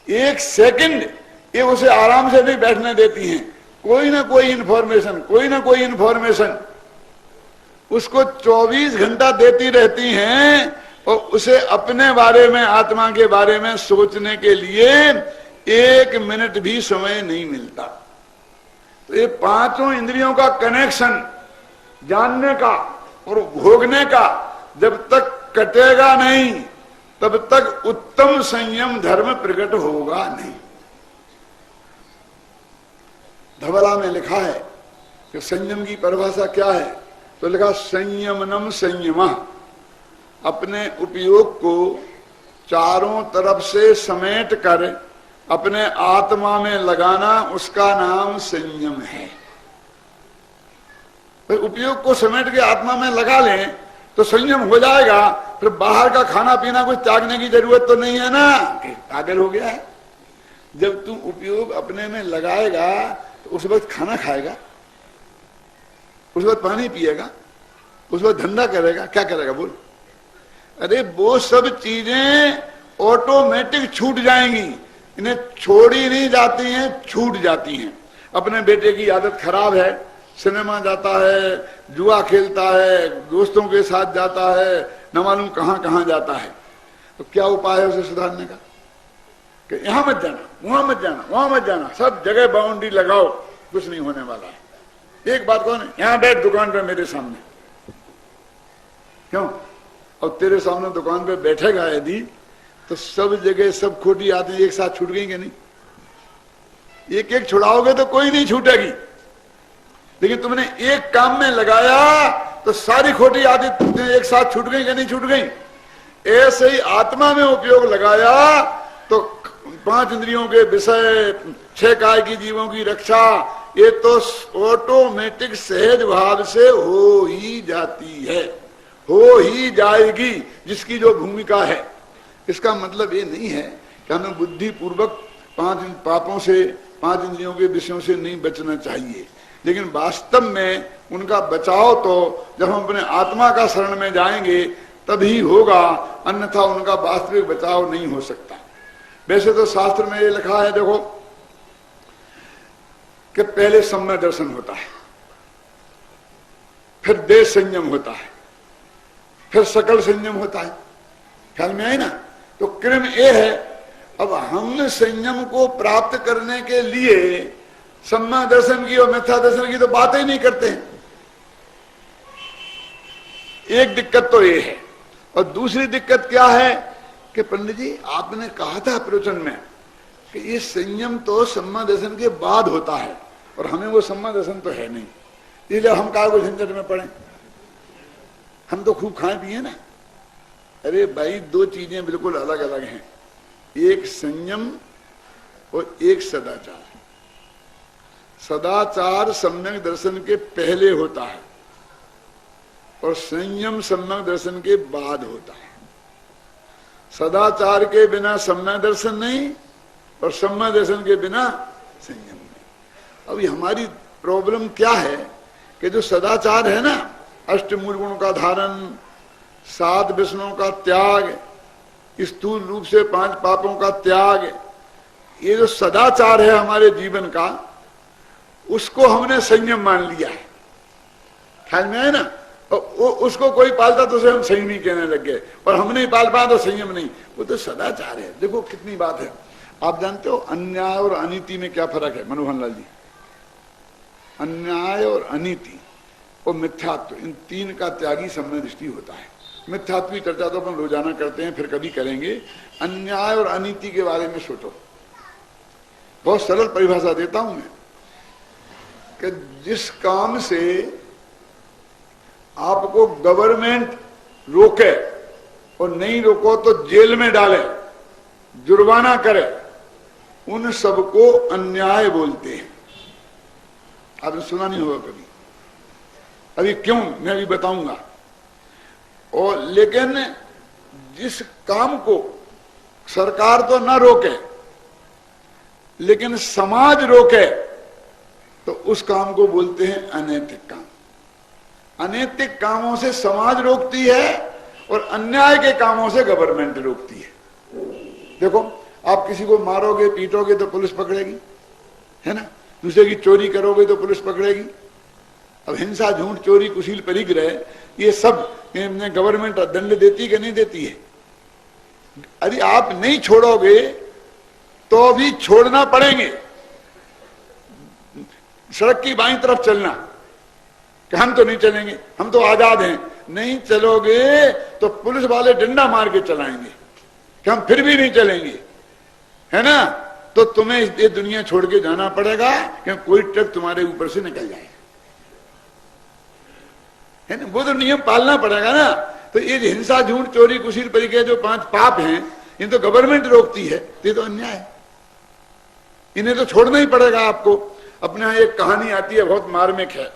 1 सेकंड ये उसे आराम से नहीं बैठने देती हैं। कोई ना कोई इंफॉर्मेशन, कोई ना कोई इंफॉर्मेशन उसको 24 घंटा देती रहती हैं, और उसे अपने बारे में, आत्मा के बारे में सोचने के लिए 1 मिनट भी समय नहीं मिलता। तो ये 5 इंद्रियों का कनेक्शन जानने का और भोगने का जब तक कटेगा नहीं, तब तक उत्तम संयम धर्म प्रकट होगा नहीं। धवला में लिखा है कि संयम की परिभाषा क्या है, तो लिखा संयमनम संयम, अपने उपयोग को चारों तरफ से समेट कर अपने आत्मा में लगाना, उसका नाम संयम है। फिर उपयोग को समेट के आत्मा में लगा लें तो संयम हो जाएगा, फिर बाहर का खाना पीना कुछ त्यागने की जरूरत तो नहीं है ना, पागल हो गया है। जब तुम उपयोग अपने में लगाएगा तो उस वक्त खाना खाएगा, उस वक्त पानी पिएगा, उस वक्त धंधा करेगा, क्या करेगा बोल? अरे वो सब चीजें ऑटोमेटिक छूट जाएंगी, इन्हें छोड़ी नहीं जाती हैं, छूट जाती हैं। अपने बेटे की आदत खराब है, सिनेमा जाता है, जुआ खेलता है, दोस्तों के साथ जाता है, न मालूम कहां कहां जाता है, तो क्या उपाय है उसे सुधारने का? कि यहां मत जाना, वहां मत जाना, वहां मत जाना, सब जगह बाउंड्री लगाओ, कुछ नहीं होने वाला है। एक बात कौन है, यहां बैठ दुकान पे मेरे सामने, क्यों? और तेरे सामने दुकान पे बैठेगा यदि, तो सब जगह सब खोटी आदतें एक साथ छूट गई कि नहीं? एक एक छुड़ाओगे तो कोई नहीं छूटेगी, लेकिन तुमने एक काम में लगाया तो सारी खोटी आदतें एक साथ छूट गई कि नहीं छूट गई? ऐसे ही आत्मा में उपयोग लगाया तो 5 इंद्रियों के विषय, 6 काय की जीवों की रक्षा, ये तो ऑटोमेटिक सहज भाव से हो ही जाती है, हो ही जाएगी, जिसकी जो भूमिका है। इसका मतलब ये नहीं है कि हमें बुद्धि पूर्वक 5 पापों से, 5 इंद्रियों के विषयों से नहीं बचना चाहिए, लेकिन वास्तव में उनका बचाव तो जब हम अपने आत्मा का शरण में जाएंगे तभी होगा, अन्यथा उनका वास्तविक बचाव नहीं हो सकता। वैसे तो शास्त्र में ये लिखा है, देखो कि पहले सम्य दर्शन होता है, फिर देश संयम होता है, फिर सकल संयम होता है, ख्याल में आई ना? तो क्रम ये है। अब हम संयम को प्राप्त करने के लिए सम्मा दर्शन की और मिथ्या दर्शन की तो बात ही नहीं करते हैं। एक दिक्कत तो ये है, और दूसरी दिक्कत क्या है कि पंडित जी आपने कहा था प्रवचन में कि ये संयम तो सम्मा दर्शन के बाद होता है, और हमें वो सम्मा दर्शन तो है नहीं, इसलिए हम काहे को झंझट में पड़े। हम तो खूब खाए पिए ना। अरे भाई, दो चीजें बिल्कुल अलग अलग हैं, एक संयम और एक सदाचार। सदाचार सम्यक दर्शन के पहले होता है और संयम सम्यक दर्शन के बाद होता है। सदाचार के बिना सम्यक दर्शन नहीं और सम्यक दर्शन के बिना संयम नहीं। अभी हमारी प्रॉब्लम क्या है कि जो सदाचार है ना, अष्टमूल गुणों का धारण, 7 व्यसनों का त्याग, स्थूल रूप से 5 पापों का त्याग, ये जो सदाचार है हमारे जीवन का, उसको हमने संयम मान लिया है। ख्याल में है ना? उसको कोई पालता तो उसे हम संयमी कहने लग गए, और हम नहीं पाल पाए तो संयम नहीं। वो तो सदाचार है। देखो कितनी बात है। आप जानते हो अन्याय और अनीति में क्या फर्क है मनोहर लाल जी? अन्याय और अनीति और मिथ्यात्व, इन 3 का त्यागी सम्यक दृष्टि होता है। मिथ्यात्व की चर्चा तो अपन रोजाना करते हैं, फिर कभी करेंगे। अन्याय और अनीति के बारे में सोचो। बहुत सरल परिभाषा देता हूं मैं कि जिस काम से आपको गवर्नमेंट रोके और नहीं रोको तो जेल में डाले, जुर्माना करे, उन सबको अन्याय बोलते हैं। आपने सुना नहीं होगा कभी। अभी क्यों, मैं अभी बताऊंगा। और लेकिन जिस काम को सरकार तो ना रोके लेकिन समाज रोके तो उस काम को बोलते हैं अनैतिक काम। अनैतिक कामों से समाज रोकती है और अन्याय के कामों से गवर्नमेंट रोकती है। देखो, आप किसी को मारोगे पीटोगे तो पुलिस पकड़ेगी, है ना? दूसरे की चोरी करोगे तो पुलिस पकड़ेगी। अब हिंसा, झूठ, चोरी, कुशील, परिग्रह, ये सब गवर्नमेंट दंड देती कि नहीं देती है? यदि आप नहीं छोड़ोगे तो भी छोड़ना पड़ेंगे। सड़क की बाईं तरफ चलना कि हम तो नहीं चलेंगे, हम तो आजाद हैं। नहीं चलोगे तो पुलिस वाले डंडा मार के चलाएंगे कि हम फिर भी नहीं चलेंगे, है ना? तो तुम्हें ये दुनिया छोड़ के जाना पड़ेगा कि कोई ट्रक तुम्हारे ऊपर से निकल जाए, है ना? वो तो नियम पालना पड़ेगा ना। तो ये हिंसा, झूठ, चोरी, कुशील, परिग्रह जो 5 पाप हैं, इन तो गवर्नमेंट रोकती है, ये तो अन्याय है। इन्हें तो छोड़ना ही पड़ेगा आपको। अपने यहां एक कहानी आती है, बहुत मार्मिक है।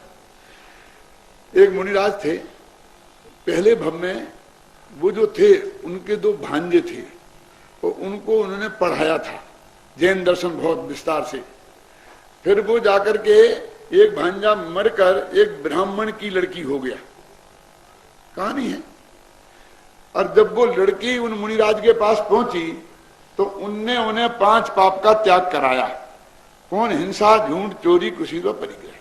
एक मुनिराज थे, पहले भव में वो जो थे उनके 2 भांजे थे और उनको उन्होंने पढ़ाया था जैन दर्शन बहुत विस्तार से। फिर वो जाकर के एक भांजा मरकर एक ब्राह्मण की लड़की हो गया, कहानी है। और जब वो लड़की उन मुनिराज के पास पहुंची तो उनने उन्हें 5 पाप का त्याग कराया। कौन? हिंसा, झूठ, चोरी, कुशील और परिग्रह।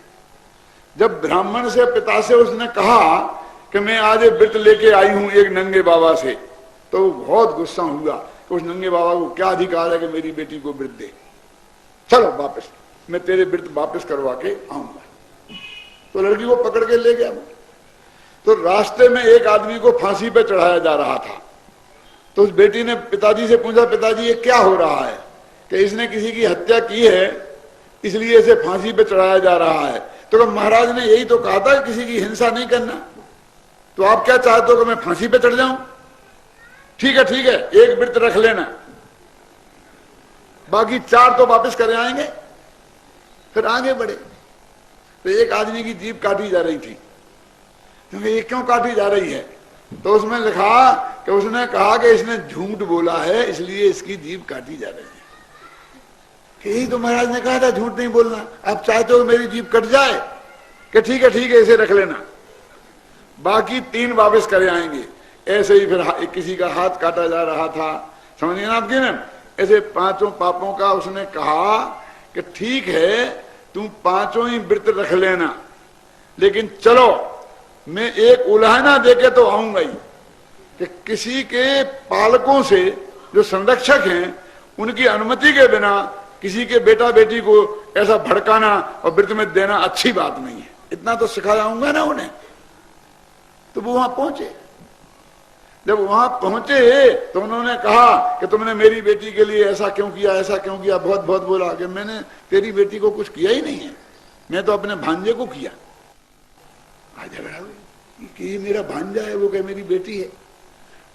जब ब्राह्मण से पिता से उसने कहा कि मैं आज व्रत लेके आई हूं एक नंगे बाबा से, तो बहुत गुस्सा हुआ कि उस नंगे बाबा को क्या अधिकार है कि मेरी बेटी को व्रत दे, चलो वापस, मैं तेरे व्रत वापस करवा के आऊंगा। तो लड़की को पकड़ के ले गया। तो रास्ते में एक आदमी को फांसी पे चढ़ाया जा रहा था। तो उस बेटी ने पिताजी से पूछा, पिताजी ये क्या हो रहा है? कि इसने किसी की हत्या की है इसलिए इसे फांसी पे चढ़ाया जा रहा है। तो महाराज ने यही तो कहा था किसी की हिंसा नहीं करना, तो आप क्या चाहते हो कि मैं फांसी पे चढ़ जाऊं? ठीक है ठीक है, एक व्रत रख लेना, बाकी 4 तो वापस कर आएंगे। फिर आगे बढ़े तो एक आदमी की जीभ काटी जा रही थी। क्योंकि ये क्यों काटी जा रही है? तो उसमें लिखा कि उसने कहा कि इसने झूठ बोला है इसलिए इसकी जीभ काटी जा रही है। यही तो महाराज ने कहा था झूठ नहीं बोलना, आप चाहते हो मेरी जीभ कट जाए? कि ठीक है इसे रख लेना, बाकी 3 वापस करे आएंगे। ऐसे ही फिर किसी का हाथ काटा जा रहा था, समझिए ना आपके ना। ऐसे 5 पापों का उसने कहा कि ठीक है तुम 5 ही व्रत रख लेना, लेकिन चलो मैं एक उलाहना देके तो आऊंगा ही कि किसी के पालकों से जो संरक्षक हैं उनकी अनुमति के बिना किसी के बेटा बेटी को ऐसा भड़काना और व्रत में देना अच्छी बात नहीं है। इतना तो सिखाऊंगा ना उन्हें। तो वो वहां पहुंचे। जब वहां पहुंचे तो उन्होंने कहा कि तुमने मेरी बेटी के लिए ऐसा क्यों किया, ऐसा क्यों किया? बहुत बहुत बोला कि मैंने तेरी बेटी को कुछ किया ही नहीं है, मैं तो अपने भांजे को किया। आज झगड़ा हुई, कि ये मेरा भांजा है, वो क्या मेरी बेटी है।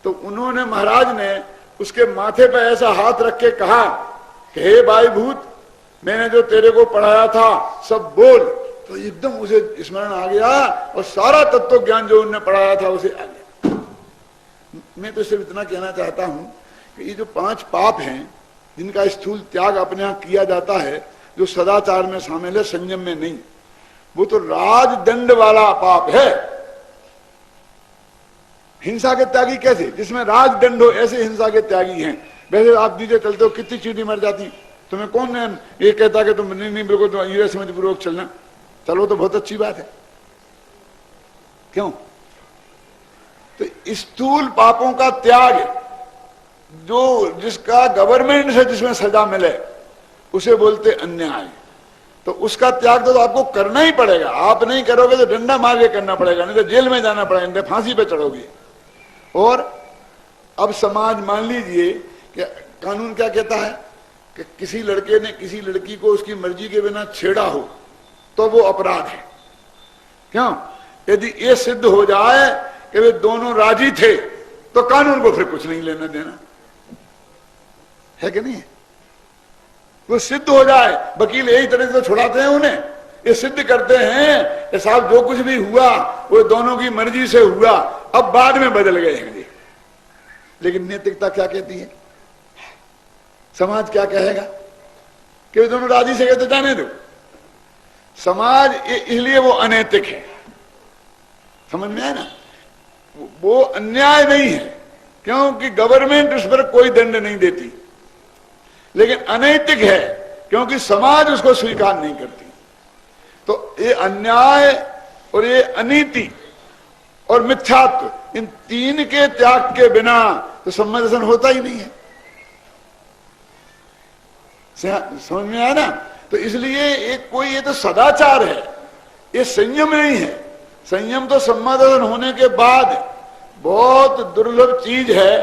तो उन्होंने, महाराज ने उसके माथे पर ऐसा हाथ रख के कहा कि हे भाई भूत, मैंने जो तेरे को पढ़ाया था सब बोल। तो एकदम उसे स्मरण आ गया और सारा तत्व ज्ञान जो उन्होंने पढ़ाया था उसे आ गया। मैं तो सिर्फ इतना कहना चाहता हूं कि ये जो 5 पाप हैं जिनका स्थूल त्याग अपने यहां किया जाता है, जो सदाचार में शामिल है, संयम में नहीं, वो तो राजदंड वाला पाप है। हिंसा के त्यागी कैसे, जिसमें राजदंड हो, ऐसे हिंसा के त्यागी हैं। वैसे आप नीचे चलते हो कितनी चींटी मर जाती, तुम्हें कौन ये कहता कि तुम नहीं बिल्कुल तुम ये समझपूर्वक चलना, चलो तो बहुत अच्छी बात है। क्यों? तो स्थूल पापों का त्याग, जो जिसका गवर्नमेंट से जिसमें सजा मिले, उसे बोलते अन्याय। तो उसका त्याग तो आपको करना ही पड़ेगा। आप नहीं करोगे तो डंडा मार के करना पड़ेगा, नहीं तो जेल में जाना पड़ेगा, नहीं तो फांसी पे चढ़ोगे। और अब समाज, मान लीजिए कि कानून क्या कहता है कि किसी लड़के ने किसी लड़की को उसकी मर्जी के बिना छेड़ा हो तो वो अपराध है। क्यों? यदि ये सिद्ध हो जाए कि वे दोनों राजी थे तो कानून को फिर कुछ नहीं लेना देना है कि नहीं है? वो सिद्ध हो जाए, वकील यही तरह से छुड़ाते हैं उन्हें, ये सिद्ध करते हैं कि साहब जो कुछ भी हुआ वो दोनों की मर्जी से हुआ, अब बाद में बदल गए हैं। लेकिन नैतिकता क्या कहती है, समाज क्या कहेगा कि वे दोनों राजी से कहते जाने दो। समाज इसलिए वो अनैतिक है, समझ में आया ना? वो अन्याय नहीं है क्योंकि गवर्नमेंट उस पर कोई दंड नहीं देती, लेकिन अनैतिक है क्योंकि समाज उसको स्वीकार नहीं करती। तो ये अन्याय और ये अनीति और मिथ्यात्व, इन 3 के त्याग के बिना तो सम्मान दर्शन होता ही नहीं है। समझ में आया ना? तो इसलिए एक कोई, ये तो सदाचार है, ये संयम नहीं है। संयम तो सम्मादन होने के बाद बहुत दुर्लभ चीज है,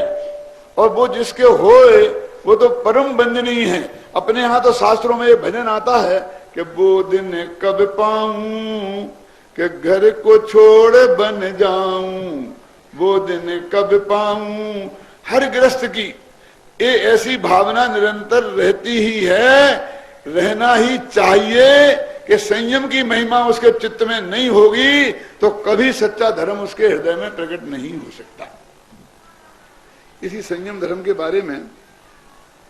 और वो जिसके होए वो तो परम वंदनीय है। अपने यहां तो शास्त्रों में ये भजन आता है कि वो दिन कब पाऊं कि घर को छोड़ बन जाऊं, वो दिन कब पाऊं। हर गृहस्थ की ये ऐसी भावना निरंतर रहती ही है, रहना ही चाहिए कि संयम की महिमा उसके चित्त में नहीं होगी तो कभी सच्चा धर्म उसके हृदय में प्रकट नहीं हो सकता। इसी संयम धर्म के बारे में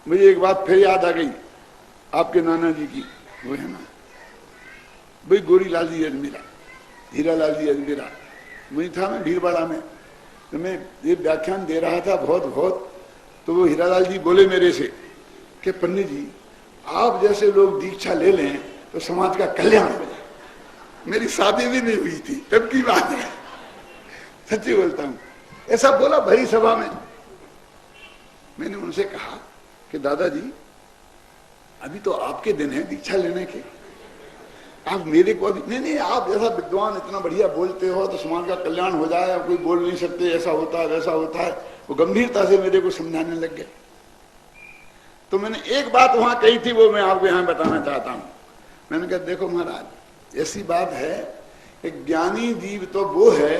मुझे एक बात फिर याद आ गई, आपके नाना जी की। वो है ना भाई गोरीलाल जी अजमेरा, हीरालाल जी अजमेरा, वही था मैं भीड़वाड़ा में, तो मैं ये व्याख्यान दे रहा था बहुत, तो वो हीरालाल जी बोले मेरे से कि पंडित जी आप जैसे लोग दीक्षा ले लें तो समाज का कल्याण हो जाए। मेरी शादी भी नहीं हुई थी तब की बात है, सच्ची बोलता हूं। ऐसा बोला भरी सभा में। मैंने उनसे कहा कि दादाजी अभी तो आपके दिन है दीक्षा लेने के, आप मेरे को अभी नहीं, आप जैसा विद्वान इतना बढ़िया बोलते हो तो समाज का कल्याण हो जाए, कोई बोल नहीं सकते, ऐसा होता है वैसा होता है। वो गंभीरता से मेरे को समझाने लग गए। तो मैंने एक बात वहां कही थी, वो मैं आपको यहां बताना चाहता हूं। मैंने कहा देखो महाराज, ऐसी बात है कि ज्ञानी जीव तो वो है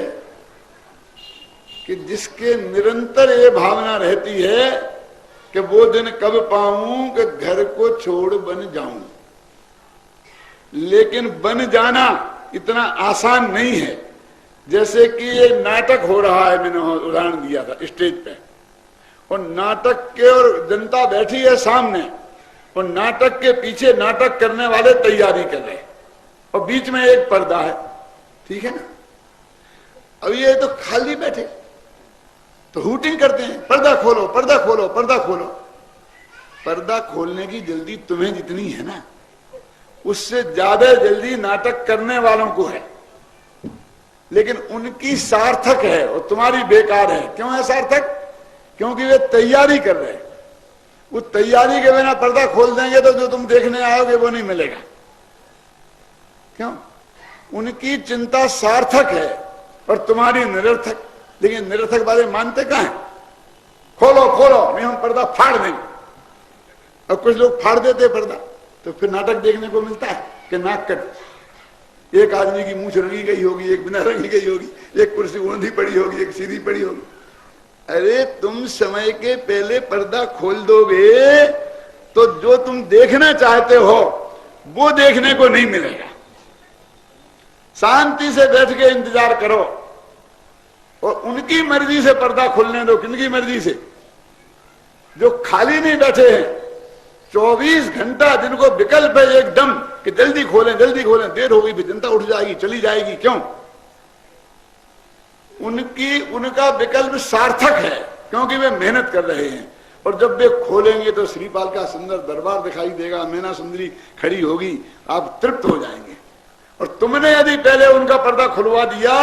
कि जिसके निरंतर ये भावना रहती है कि वो दिन कब पाऊं कि घर को छोड़ बन जाऊं। लेकिन बन जाना इतना आसान नहीं है। जैसे कि ये नाटक हो रहा है, मैंने उदाहरण दिया था स्टेज पे, और नाटक के और जनता बैठी है सामने, और नाटक के पीछे नाटक करने वाले तैयारी कर रहे हैं, और बीच में एक पर्दा है, ठीक है ना। अब ये तो खाली बैठे तो हूटिंग करते हैं, पर्दा खोलो पर्दा खोलो पर्दा खोलो। पर्दा खोलने की जल्दी तुम्हें जितनी है ना, उससे ज्यादा जल्दी नाटक करने वालों को है। लेकिन उनकी सार्थक है और तुम्हारी बेकार है। क्यों है सार्थक? क्योंकि वे तैयारी कर रहे हैं। वो तैयारी के बिना पर्दा खोल देंगे तो जो तुम देखने आओगे वो नहीं मिलेगा। क्यों? उनकी चिंता सार्थक है और तुम्हारी निरर्थक। लेकिन निरर्थक बातें मानते कहां है? खोलो खोलो, नहीं हम पर्दा फाड़ देंगे। और कुछ लोग फाड़ देते पर्दा, तो फिर नाटक देखने को मिलता है कि नाक कट। एक आदमी की मूछ रंगी गई होगी, एक बिना रंगी गई होगी, एक कुर्सी ऊंधी पड़ी होगी, एक सीधी पड़ी होगी। अरे तुम समय के पहले पर्दा खोल दोगे तो जो तुम देखना चाहते हो वो देखने को नहीं मिलेगा। शांति से बैठ के इंतजार करो और उनकी मर्जी से पर्दा खोलने दो। किनकी मर्जी से? जो खाली नहीं बैठे हैं, 24 घंटा जिनको विकल्प है एकदम कि जल्दी खोलें जल्दी खोलें, देर हो गई फिर जनता उठ जाएगी चली जाएगी, क्यों? उनका विकल्प सार्थक है क्योंकि वे मेहनत कर रहे हैं। और जब वे खोलेंगे तो श्रीपाल का सुंदर दरबार दिखाई देगा, मैना सुंदरी खड़ी होगी, आप तृप्त हो जाएंगे। और तुमने यदि पहले उनका पर्दा खुलवा दिया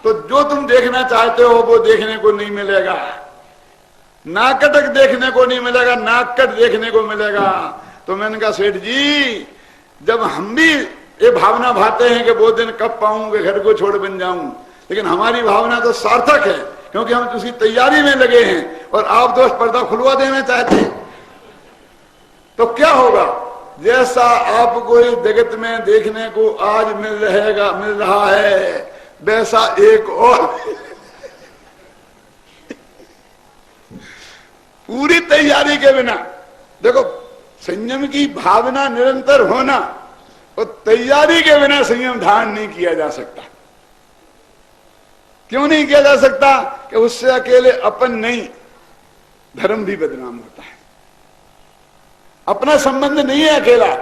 तो जो तुम देखना चाहते हो वो देखने को नहीं मिलेगा। नाकटक देखने को नहीं मिलेगा, नाकट देखने को मिलेगा। तो मैंने कहा सेठ जी, जब हम भी ये भावना भाते हैं कि वो दिन कब पाऊंगे घर को छोड़ बन जाऊं, लेकिन हमारी भावना तो सार्थक है क्योंकि हम उसकी तैयारी में लगे हैं और आप तो पर्दा खुलवा देना चाहते हैं। तो क्या होगा? जैसा आपको इस जगत में देखने को आज मिल रहा है वैसा एक और पूरी तैयारी के बिना। देखो, संयम की भावना निरंतर होना और तैयारी के बिना संयम धारण नहीं किया जा सकता। क्यों नहीं किया जा सकता? कि उससे अकेले अपन नहीं, धर्म भी बदनाम होता है। अपना संबंध नहीं है अकेला।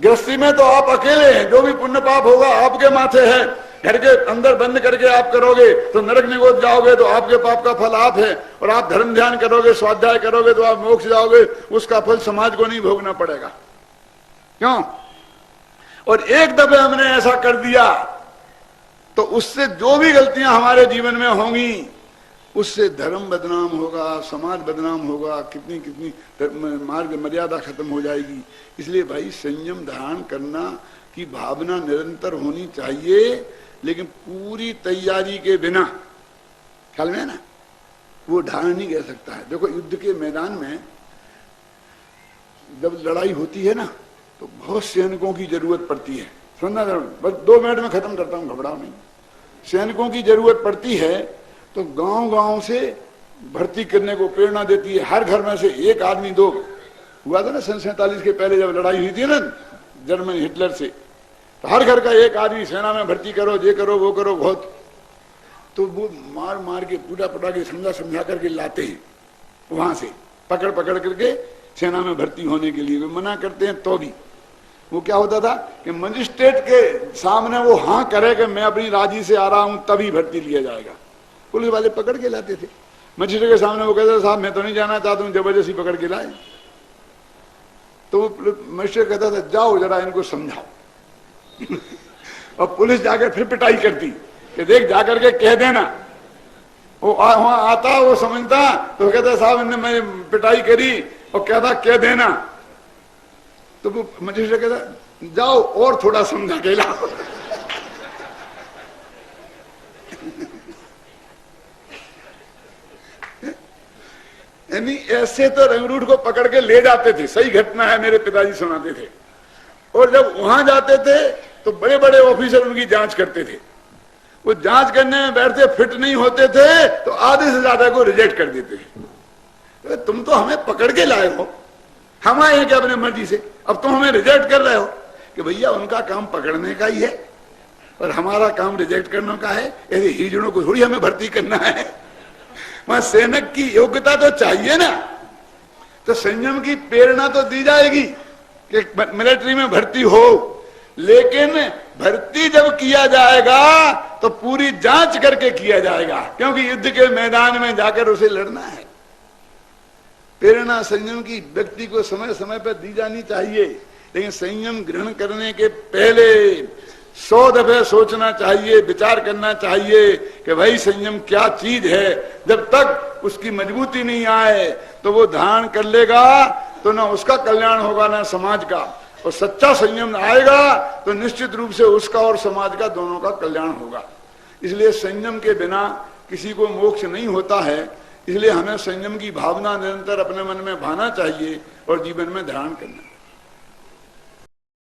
गृहस्थी में तो आप अकेले हैं, जो भी पुण्य पाप होगा आपके माथे है। घर के अंदर बंद करके आप करोगे तो नरक निगोद जाओगे, तो आपके पाप का फल आप है। और आप धर्म ध्यान करोगे, स्वाध्याय करोगे तो आप मोक्ष जाओगे, उसका फल समाज को नहीं भोगना पड़ेगा। क्यों? और एक दफे हमने ऐसा कर दिया तो उससे जो भी गलतियां हमारे जीवन में होंगी उससे धर्म बदनाम होगा, समाज बदनाम होगा, कितनी कितनी मार्ग मर्यादा खत्म हो जाएगी। इसलिए भाई संयम धारण करना की भावना निरंतर होनी चाहिए, लेकिन पूरी तैयारी के बिना, ख्याल में है ना, वो धारण नहीं कर सकता है। देखो, युद्ध के मैदान में जब लड़ाई होती है ना तो बहुत सैनिकों की जरूरत पड़ती है। सुनना जरूर, बस 2 मिनट में खत्म करता हूं, घबराओ नहीं। सैनिकों की जरूरत पड़ती है तो गांव-गांव से भर्ती करने को प्रेरणा देती है। हर घर में से एक आदमी, 2 हुआ था ना सन 47 के पहले जब लड़ाई हुई थी ना जर्मनी हिटलर से, तो हर घर का एक आदमी सेना में भर्ती करो, ये करो वो करो, बहुत। तो वो मार मार के पूरा पटा के समझा करके लाते हैं, वहां से पकड़ करके सेना में भर्ती होने के लिए। वे मना करते हैं तो भी वो क्या होता था कि मजिस्ट्रेट के सामने वो हाँ करे कि मैं अपनी राजी से आ रहा हूं तभी भर्ती लिया जाएगा। पुलिस वाले पकड़ के लाते थे। मजिस्ट्रेट के सामने वो कहते थे साहब मैं तो नहीं जाना चाहता हूं, जबरदस्ती पकड़ के लाए। तो मजिस्ट्रेट कहता था जाओ जरा इनको समझाओ और पुलिस जाकर फिर पिटाई करती कि देख जाकर के कह देना। वो वहां आता, वो समझता, तो कहता साहब इन्हें मैं पिटाई करी और कहता कह देना। तो वो मजिस्ट्रेट कहता जाओ और थोड़ा समझा के लाओ। यानी ऐसे तो रंगरूट को पकड़ के ले जाते थे। सही घटना है, मेरे पिताजी सुनाते थे। और जब वहां जाते थे तो बड़े बड़े ऑफिसर उनकी जांच करते थे। वो जांच करने में बैठते, फिट नहीं होते थे तो आधे से ज्यादा को रिजेक्ट कर देते थे। तुम तो हमें पकड़ के लाए हो, हम आए हैं क्या अपने मर्जी से, अब तुम हमें रिजेक्ट कर रहे हो? कि भैया उनका काम पकड़ने का ही है और हमारा काम रिजेक्ट करने का है। ऐसे हिजड़ों को थोड़ी हमें भर्ती करना है। वहां सैनिक की योग्यता तो चाहिए ना। तो संयम की प्रेरणा तो दी जाएगी कि मिलिट्री में भर्ती हो, लेकिन भर्ती जब किया जाएगा तो पूरी जांच करके किया जाएगा, क्योंकि युद्ध के मैदान में जाकर उसे लड़ना है। प्रेरणा संयम की व्यक्ति को समय समय पर दी जानी चाहिए, लेकिन संयम ग्रहण करने के पहले 100 दफे सोचना चाहिए, विचार करना चाहिए कि भाई संयम क्या चीज है। जब तक उसकी मजबूती नहीं आए तो वो धारण कर लेगा तो ना उसका कल्याण होगा ना समाज का। और सच्चा संयम आएगा तो निश्चित रूप से उसका और समाज का दोनों का कल्याण होगा। इसलिए संयम के बिना किसी को मोक्ष नहीं होता है। इसलिए हमें संयम की भावना निरंतर अपने मन में भाना चाहिए और जीवन में धारण करना।